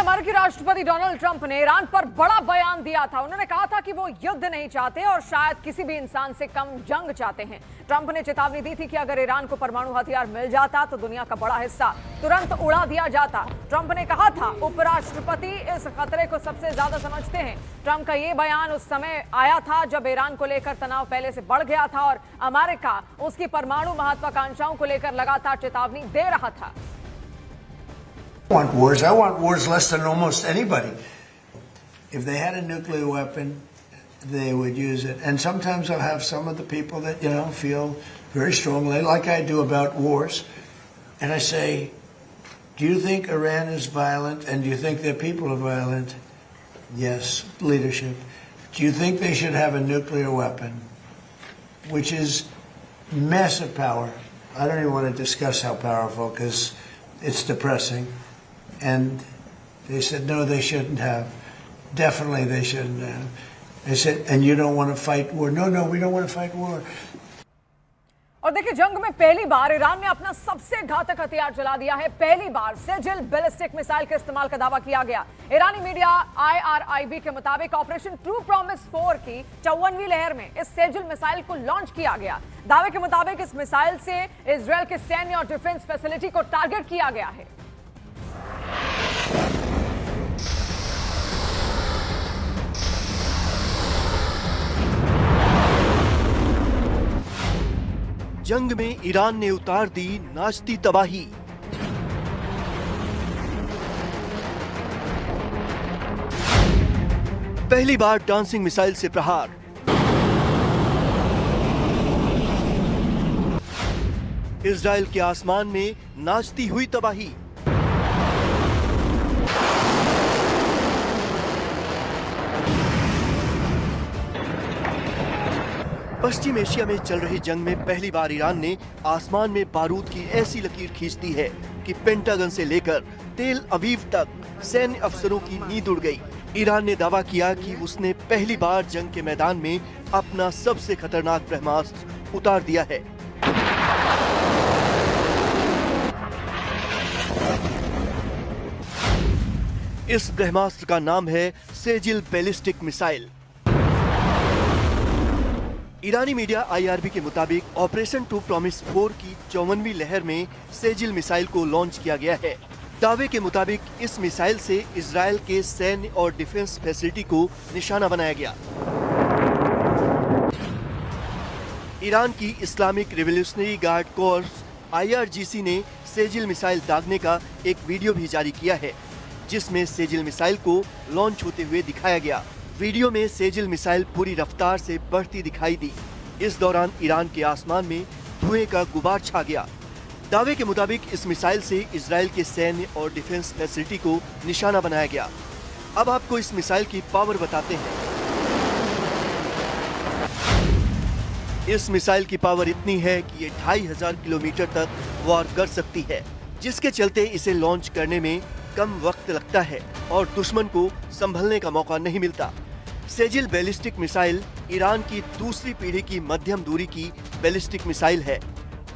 अमेरिकी राष्ट्रपति Donald Trump ने ईरान पर बड़ा बयान दिया था। उन्होंने कहा था कि वो युद्ध नहीं चाहते और शायद किसी भी इंसान से कम जंग चाहते हैं। ट्रंप ने चेतावनी दी थी कि अगर ईरान को परमाणु हथियार मिल जाता तो दुनिया का बड़ा हिस्सा तुरंत उड़ा दिया जाता। ट्रंप ने कहा था उपराष्ट्रपति इस खतरे को सबसे ज्यादा समझते हैं। ट्रंप का ये बयान उस समय आया था जब ईरान को लेकर तनाव पहले से बढ़ गया था और अमेरिका उसकी परमाणु महत्वाकांक्षाओं को लेकर लगातार चेतावनी दे रहा था। I want wars less than almost anybody. If they had a nuclear weapon, they would use it. And sometimes I'll have some of the people that, feel very strongly, like I do about wars. And I say, do you think Iran is violent? And do you think their people are violent? Yes, leadership. Do you think they should have a nuclear weapon? Which is massive power. I don't even want to discuss how powerful because it's depressing. And they said, no, they shouldn't have. Definitely they shouldn't have. They said, and you don't want to fight war? No, we don't want to fight war. और देखिए, जंग में पहली बार Iran ने अपना सबसे घातक हथियार चला दिया है। पहली बार सेजिल बैलिस्टिक मिसाइल के इस्तेमाल का दावा किया गया। ईरानी मीडिया IRIB के मुताबिक ऑपरेशन ट्रू प्रॉमिस 4 की 54वीं लहर में इस सेजिल मिसाइल को लॉन्च किया गया। दावे के मुताबिक इस मिसाइल से इजरायल के सैन्य और डिफेंस फैसिलिटी को टारगेट किया गया है। जंग में ईरान ने उतार दी नाचती तबाही। पहली बार डांसिंग मिसाइल से प्रहार। इजरायल के आसमान में नाचती हुई तबाही। पश्चिम एशिया में चल रही जंग में पहली बार ईरान ने आसमान में बारूद की ऐसी लकीर खींच दी है कि पेंटागन से लेकर तेल अवीव तक सैन्य अफसरों की नींद उड़ गई। ईरान ने दावा किया कि उसने पहली बार जंग के मैदान में अपना सबसे खतरनाक ब्रह्मास्त्र उतार दिया है। इस ब्रह्मास्त्र का नाम है सेजिल बैलिस्टिक मिसाइल। ईरानी मीडिया IRB के मुताबिक ऑपरेशन ट्रू प्रॉमिस 4 की 54वीं लहर में सेजिल मिसाइल को लॉन्च किया गया है। दावे के मुताबिक इस मिसाइल से इजरायल के सैन्य और डिफेंस फैसिलिटी को निशाना बनाया गया। ईरान की Islamic revolutionary guard course IRGC ने सेजिल मिसाइल दागने का एक वीडियो भी जारी किया है, जिसमें सेजिल मिसाइल को लॉन्च होते हुए दिखाया गया। वीडियो में सेजिल मिसाइल पूरी रफ्तार से बढ़ती दिखाई दी। इस दौरान ईरान के आसमान में धुएं का गुबार छा गया। दावे के मुताबिक इस मिसाइल से इजरायल के सैन्य और डिफेंस फैसिलिटी को निशाना बनाया गया। अब आपको इस मिसाइल की पावर बताते हैं। इस मिसाइल की पावर इतनी है कि ये 2500 किलोमीटर तक वार कर सकती है, जिसके चलते इसे लॉन्च करने में कम वक्त लगता है और दुश्मन को संभलने का मौका नहीं मिलता। सेजिल बैलिस्टिक मिसाइल ईरान की दूसरी पीढ़ी की मध्यम दूरी की बैलिस्टिक मिसाइल है।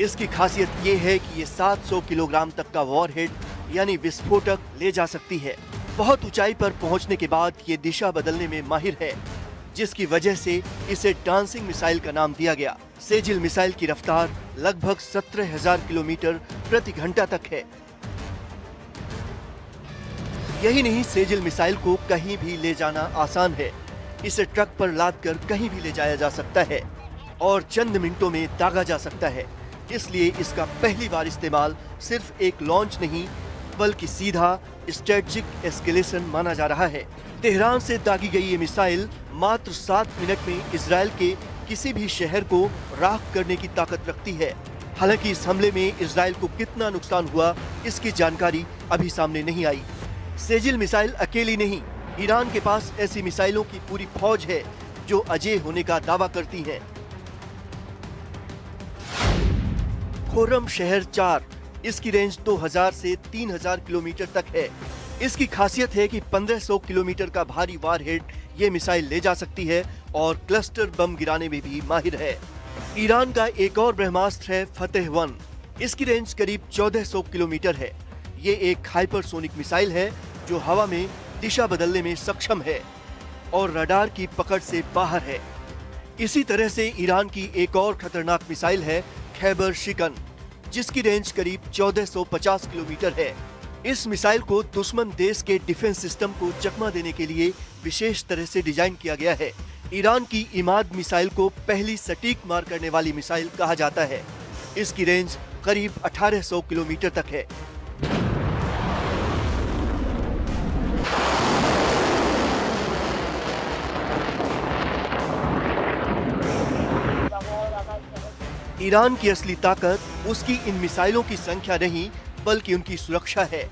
इसकी खासियत ये है कि ये 700 किलोग्राम तक का वॉरहेड यानी विस्फोटक ले जा सकती है। बहुत ऊंचाई पर पहुंचने के बाद ये दिशा बदलने में माहिर है, जिसकी वजह से इसे डांसिंग मिसाइल का नाम दिया गया। सेजिल मिसाइल की रफ्तार लगभग 17,000 किलोमीटर प्रति घंटा तक है। यही नहीं, सेजिल मिसाइल को कहीं भी ले जाना आसान है। इसे ट्रक पर लादकर कहीं भी ले जाया जा सकता है और चंद मिनटों में दागा जा सकता है। इसलिए इसका पहली बार इस्तेमाल सिर्फ एक लॉन्च नहीं, बल्कि सीधा स्ट्रेटेजिक एस्केलेशन माना जा रहा है। तेहरान से दागी गई ये मिसाइल मात्र 7 मिनट में इजरायल के किसी भी शहर को राख करने की ताकत रखती है। हालांकि इस हमले में इजरायल को कितना नुकसान हुआ, इसकी जानकारी अभी सामने नहीं आई। सेजिल मिसाइल अकेली नहीं, ईरान के पास ऐसी मिसाइलों की पूरी फौज है जो अजेय होने का दावा करती हैं। खुर्रम शहर 4, इसकी रेंज 2000 से 3000 किलोमीटर तक है। इसकी खासियत है कि 1500 किलोमीटर का भारी वारहेड ये मिसाइल ले जा सकती है और क्लस्टर बम गिराने में भी माहिर है। ईरान का एक और ब्रह्मास्त्र है फतेह 1। इसकी रेंज करीब 1400 किलोमीटर है। ये एक हाइपरसोनिक मिसाइल है जो हवा में दिशा बदलने में सक्षम है और रडार की पकड़ से बाहर है। इसी तरह से ईरान की एक और खतरनाक मिसाइल है खैबर शिकन, जिसकी रेंज करीब 1450 किलोमीटर है। इस मिसाइल को दुश्मन देश के डिफेंस सिस्टम को चकमा देने के लिए विशेष तरह से डिजाइन किया गया है। ईरान की इमाद मिसाइल को पहली सटीक मार करने वाली मिसाइल कहा जाता है। इसकी रेंज करीब 1800 किलोमीटर तक है। ईरान की असली ताकत उसकी इन मिसाइलों की संख्या नहीं बल्कि उनकी सुरक्षा है।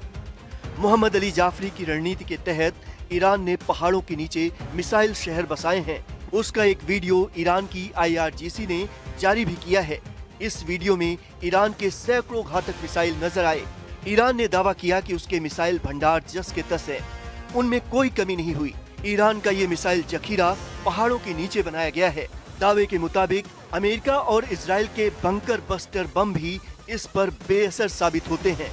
मोहम्मद अली जाफरी की रणनीति के तहत ईरान ने पहाड़ों के नीचे मिसाइल शहर बसाए हैं। उसका एक वीडियो ईरान की IRGC ने जारी भी किया है। इस वीडियो में ईरान के सैकड़ों घातक मिसाइल नजर आए। ईरान ने दावा किया कि उसके मिसाइल भंडार जस के तस है, उनमें कोई कमी नहीं हुई। ईरान का ये मिसाइल जखीरा पहाड़ों के नीचे बनाया गया है। दावे के मुताबिक अमेरिका और इजराइल के बंकर बस्टर बम भी इस पर बेअसर साबित होते हैं।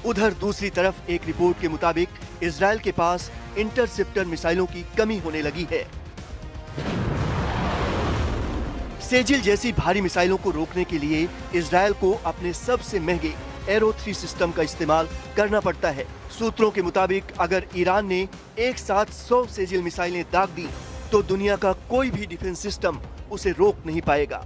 उधर दूसरी तरफ एक रिपोर्ट के मुताबिक इजराइल के पास इंटरसेप्टर मिसाइलों की कमी होने लगी है। सेजिल जैसी भारी मिसाइलों को रोकने के लिए इजराइल को अपने सबसे महंगे एरो 3 सिस्टम का इस्तेमाल करना पड़ता है। सूत्रों के मुताबिक अगर ईरान ने एक साथ 100 सेजिल मिसाइलें दाग दी तो दुनिया का कोई भी डिफेंस सिस्टम उसे रोक नहीं पाएगा।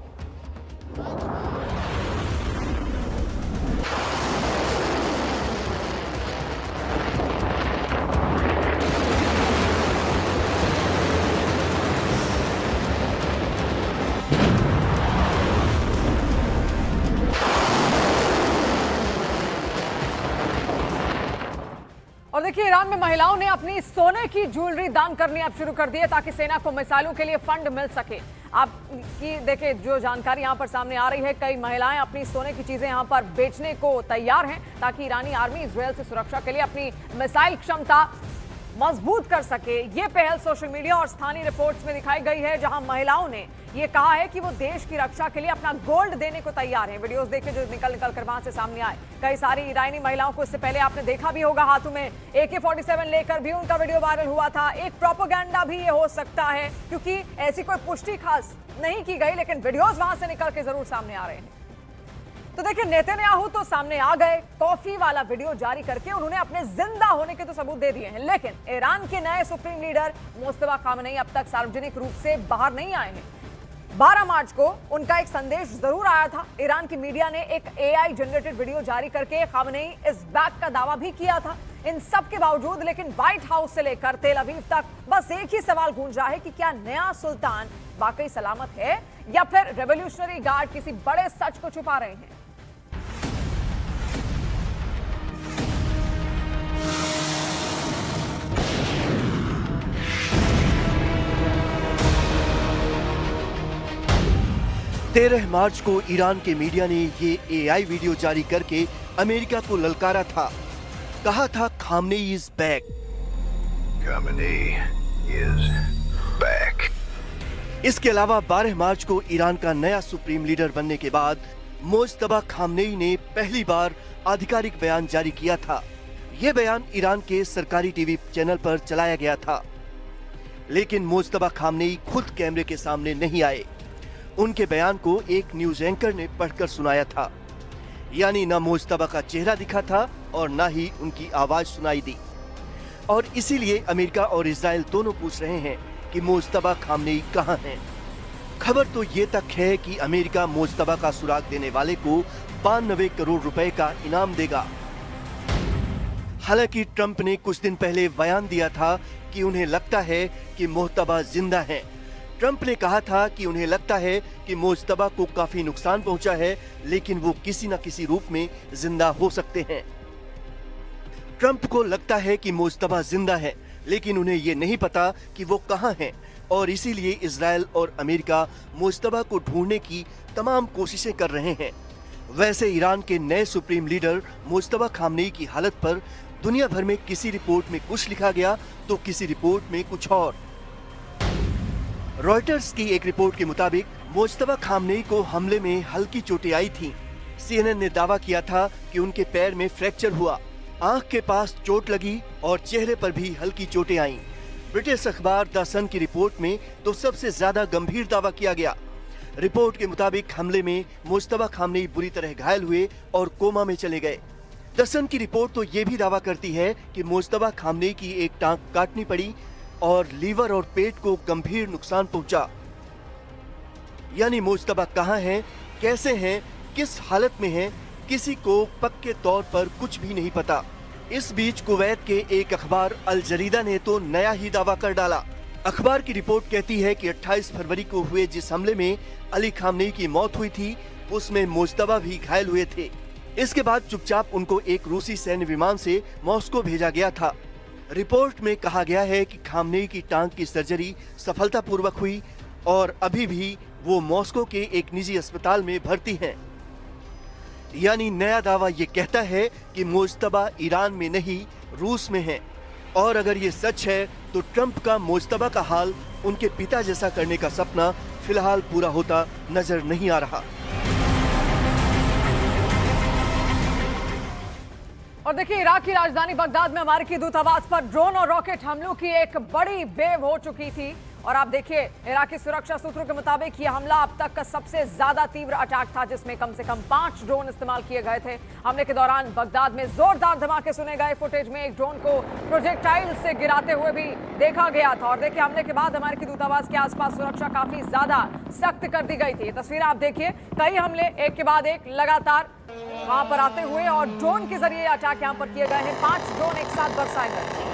और देखिए, ईरान में महिलाओं ने अपनी सोने की ज्वेलरी दान करनी अब शुरू कर दी है ताकि सेना को मिसाइलों के लिए फंड मिल सके। आपकी देखिए जो जानकारी यहाँ पर सामने आ रही है, कई महिलाएं अपनी सोने की चीजें यहाँ पर बेचने को तैयार हैं ताकि ईरानी आर्मी इजरायल से सुरक्षा के लिए अपनी मिसाइल क्षमता मजबूत कर सके। ये पहल सोशल मीडिया और स्थानीय रिपोर्ट्स में दिखाई गई है, जहां महिलाओं ने ये कहा है कि वो देश की रक्षा के लिए अपना गोल्ड देने को तैयार हैं। वीडियोस देखे जो निकल कर वहां से सामने आए। कई सारी ईरानी महिलाओं को इससे पहले आपने देखा भी होगा, हाथों में AK-47 लेकर भी उनका वीडियो वायरल हुआ था। एक प्रोपेगेंडा भी ये हो सकता है, क्योंकि ऐसी कोई पुष्टि खास नहीं की गई, लेकिन वीडियोस वहां से निकल के जरूर सामने आ रहे हैं। तो देखिए, नेतन्याहू तो सामने आ गए, कॉफी वाला वीडियो जारी करके उन्होंने अपने जिंदा होने के तो सबूत दे दिए हैं, लेकिन ईरान के नए सुप्रीम लीडर मुस्तफा खामेनेई अब तक सार्वजनिक रूप से बाहर नहीं आए हैं। 12 मार्च को उनका एक संदेश जरूर आया था। ईरान की मीडिया ने एक AI जनरेटेड वीडियो जारी करके खामेनेई इज बैक का दावा भी किया था। इन सब के बावजूद लेकिन व्हाइट हाउस से लेकर तेल अवीव तक बस एक ही सवाल गूंज रहा है कि क्या नया सुल्तान वाकई सलामत है या फिर रेवोल्यूशनरी गार्ड किसी बड़े सच को छुपा रहे हैं। तेरह मार्च को ईरान के मीडिया ने ये AI वीडियो जारी करके अमेरिका को ललकारा था। कहा था Khamenei is back. Khamenei is back. इसके अलावा 12 मार्च को ईरान का नया सुप्रीम लीडर बनने के बाद मुज्तबा खामनेई ने पहली बार आधिकारिक बयान जारी किया था। यह बयान ईरान के सरकारी टीवी चैनल पर चलाया गया था, लेकिन मुज्तबा खामनेई खुद कैमरे के सामने नहीं आए। उनके बयान को एक न्यूज एंकर ने पढ़कर सुनाया था, यानी न मुज्तबा का चेहरा दिखा था और न ही उनकी आवाज सुनाई दी। और इसीलिए अमेरिका और इजराइल दोनों पूछ रहे हैं कि मुज्तबा खामनेई कहां हैं। खबर तो ये तक है कि अमेरिका मुज्तबा का सुराग देने वाले को 92 करोड़ रुपए का इनाम देगा। हालांकि ट्रंप ने कुछ दिन पहले बयान दिया था कि उन्हें लगता है कि मुज्तबा जिंदा हैं। ट्रंप ने कहा था कि उन्हें लगता है कि मुज्तबा को काफी नुकसान पहुंचा है, लेकिन वो किसी न किसी रूप में जिंदा हो सकते हैं। ट्रंप को लगता है कि मुज्तबा जिंदा है, लेकिन उन्हें ये नहीं पता कि वो कहां हैं, और इसीलिए इजराइल और अमेरिका मुज्तबा को ढूंढने की तमाम कोशिशें कर रहे हैं। वैसे ईरान के नए सुप्रीम लीडर मुज्तबा खामनेई की हालत पर दुनिया भर में किसी रिपोर्ट में कुछ लिखा गया तो किसी रिपोर्ट में कुछ और। रॉयटर्स की एक रिपोर्ट के मुताबिक मुज्तबा खामनेई को हमले में हल्की चोटें आई थी। CNN ने दावा किया था कि उनके पैर में फ्रैक्चर हुआ। आंख के पास चोट लगी और चेहरे पर भी हल्की चोटें आईं। ब्रिटिश अखबार द सन की रिपोर्ट में तो सबसे ज्यादा गंभीर दावा किया गया। रिपोर्ट के मुताबिक हमले में मुज्तबा खामनेई बुरी तरह घायल हुए और कोमा में चले गए। द सन की रिपोर्ट तो ये भी दावा करती है कि मुज्तबा खामनेई की एक टांग काटनी पड़ी और लीवर और पेट को गंभीर नुकसान पहुंचा। यानी मुज्तबा कहां हैं, कैसे हैं, किस हालत में हैं, किसी को पक्के तौर पर कुछ भी नहीं पता। इस बीच कुवैत के एक अखबार अल जरीदा ने तो नया ही दावा कर डाला। अखबार की रिपोर्ट कहती है कि 28 फरवरी को हुए जिस हमले में अली खामनेई की मौत हुई थी, उसमें मुज्तबा भी घायल हुए थे। इसके बाद चुपचाप उनको एक रूसी सैन्य विमान से मॉस्को भेजा गया था। रिपोर्ट में कहा गया है कि खामनेई की टांग की सर्जरी सफलतापूर्वक हुई और अभी भी वो मॉस्को के एक निजी अस्पताल में भर्ती हैं। यानी नया दावा ये कहता है कि मुज्तबा ईरान में नहीं, रूस में है। और अगर ये सच है तो ट्रंप का मुज्तबा का हाल उनके पिता जैसा करने का सपना फिलहाल पूरा होता नजर नहीं आ रहा। और देखिए, इराक की राजधानी बगदाद में अमेरिकी दूतावास पर ड्रोन और रॉकेट हमलों की एक बड़ी वेव हो चुकी थी। और आप देखिए, इराकी सुरक्षा सूत्रों के मुताबिक यह हमला अब तक का सबसे ज्यादा तीव्र अटैक था, जिसमें कम से कम 5 ड्रोन इस्तेमाल किए गए थे। हमले के दौरान बगदाद में जोरदार धमाके सुने गए। फुटेज में एक ड्रोन को प्रोजेक्टाइल से गिराते हुए भी देखा गया था। और देखिए, हमले के बाद अमेरिकी दूतावास के आसपास सुरक्षा काफी ज्यादा सख्त कर दी गई थी। ये तस्वीरें आप देखिए, कई हमले एक के बाद एक लगातार वहां पर आते हुए और ड्रोन के जरिए अटैक यहां पर किए गए हैं। 5 ड्रोन एक साथ बरसाए गए।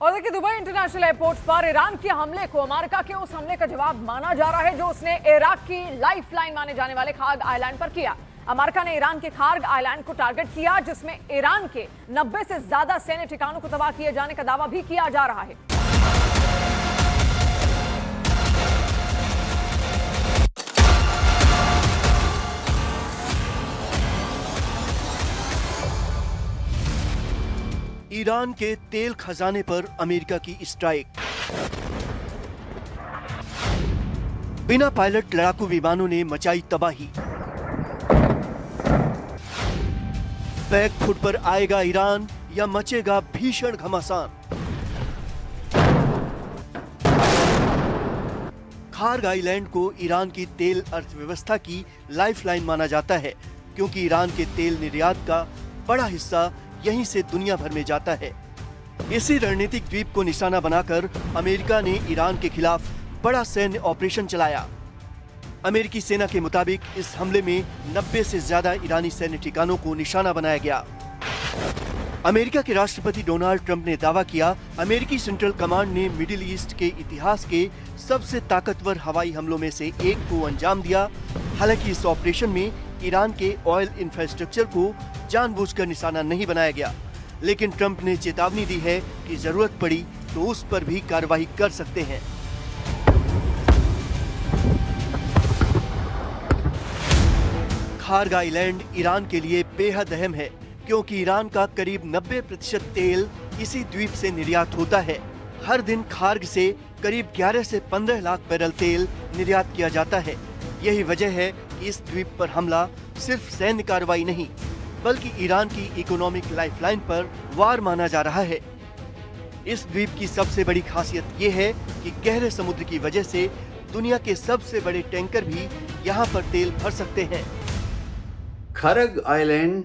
और देखिए, दुबई इंटरनेशनल एयरपोर्ट पर ईरान के हमले को अमेरिका के उस हमले का जवाब माना जा रहा है जो उसने इराक की लाइफलाइन माने जाने वाले खार्ग आइलैंड पर किया। अमेरिका ने ईरान के खार्ग आइलैंड को टारगेट किया, जिसमें ईरान के 90 से ज्यादा सैन्य ठिकानों को तबाह किए जाने का दावा भी किया जा रहा है। ईरान के तेल खजाने पर अमेरिका की स्ट्राइक। बिना पायलट लड़ाकू विमानों ने मचाई तबाही। बैक फुट पर आएगा ईरान या मचेगा भीषण घमासान। खार्ग आइलैंड को ईरान की तेल अर्थव्यवस्था की लाइफलाइन माना जाता है, क्योंकि ईरान के तेल निर्यात का बड़ा हिस्सा यहीं से दुनिया भर में जाता है। इसी रणनीतिक द्वीप को निशाना बनाकर अमेरिका ने ईरान के खिलाफ बड़ा सैन्य ऑपरेशन चलाया। अमेरिकी सेना के मुताबिक इस हमले में 90 से ज्यादा ईरानी सैन्य ठिकानों को निशाना बनाया गया। अमेरिका के राष्ट्रपति डोनाल्ड ट्रंप ने दावा किया, अमेरिकी सेंट्रल कमांड ने मिडिल ईस्ट के इतिहास के सबसे ताकतवर हवाई हमलों में से एक को अंजाम दिया। हालांकि इस ऑपरेशन में ईरान के ऑयल इंफ्रास्ट्रक्चर को जानबूझकर निशाना नहीं बनाया गया, लेकिन ट्रंप ने चेतावनी दी है कि जरूरत पड़ी तो उस पर भी कार्रवाई कर सकते हैं। खार्ग आइलैंड ईरान के लिए बेहद अहम है, क्योंकि ईरान का करीब 90% तेल इसी द्वीप से निर्यात होता है। हर दिन खार्ग से करीब 11 से 15 लाख बैरल तेल निर्यात किया जाता है। यही वजह है कि इस द्वीप पर हमला सिर्फ सैन्य कार्रवाई नहीं, बल्कि ईरान की इकोनॉमिक लाइफलाइन पर वार माना जा रहा है। इस द्वीप की सबसे बड़ी खासियत ये है कि गहरे समुद्र की वजह से दुनिया के सबसे बड़े टैंकर भी यहाँ पर तेल भर सकते हैं। खार्ग आइलैंड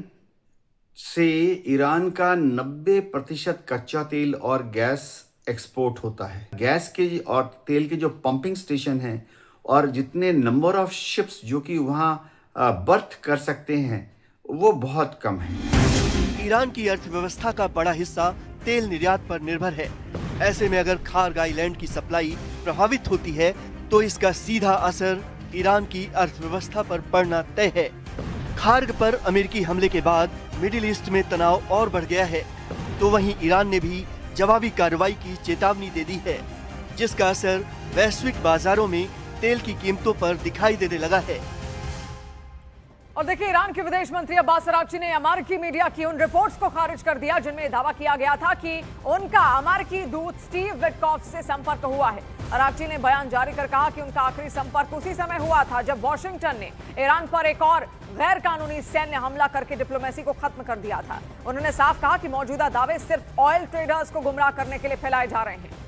से ईरान का 90% कच्चा तेल और गैस एक्सपोर्ट होता है। गैस के और तेल के जो पंपिंग स्टेशन हैं और जितने नंबर ऑफ शिप्स जो कि वहाँ बर्थ कर सकते हैं वो बहुत कम है। ईरान की अर्थव्यवस्था का बड़ा हिस्सा तेल निर्यात पर निर्भर है। ऐसे में अगर खार्ग आइलैंड की सप्लाई प्रभावित होती है तो इसका सीधा असर ईरान की अर्थव्यवस्था पर पड़ना तय है। खार्ग पर अमेरिकी हमले के बाद मिडिल ईस्ट में तनाव और बढ़ गया है, तो वहीं ईरान ने भी जवाबी कार्रवाई की चेतावनी दे दी है, जिसका असर वैश्विक बाजारों में तेल की कीमतों पर दिखाई देने लगा है। और देखिए, ईरान के विदेश मंत्री अब्बास अरागची ने अमेरिकी मीडिया की उन रिपोर्ट्स को खारिज कर दिया जिनमें दावा किया गया था कि उनका अमेरिकी दूत स्टीव विटकॉफ से संपर्क हुआ है। अरागची ने बयान जारी कर कहा कि उनका आखिरी संपर्क उसी समय हुआ था जब वॉशिंगटन ने ईरान पर एक और गैर कानूनी सैन्य हमला करके डिप्लोमेसी को खत्म कर दिया था। उन्होंने साफ कहा कि मौजूदा दावे सिर्फ ऑयल ट्रेडर्स को गुमराह करने के लिए फैलाए जा रहे हैं।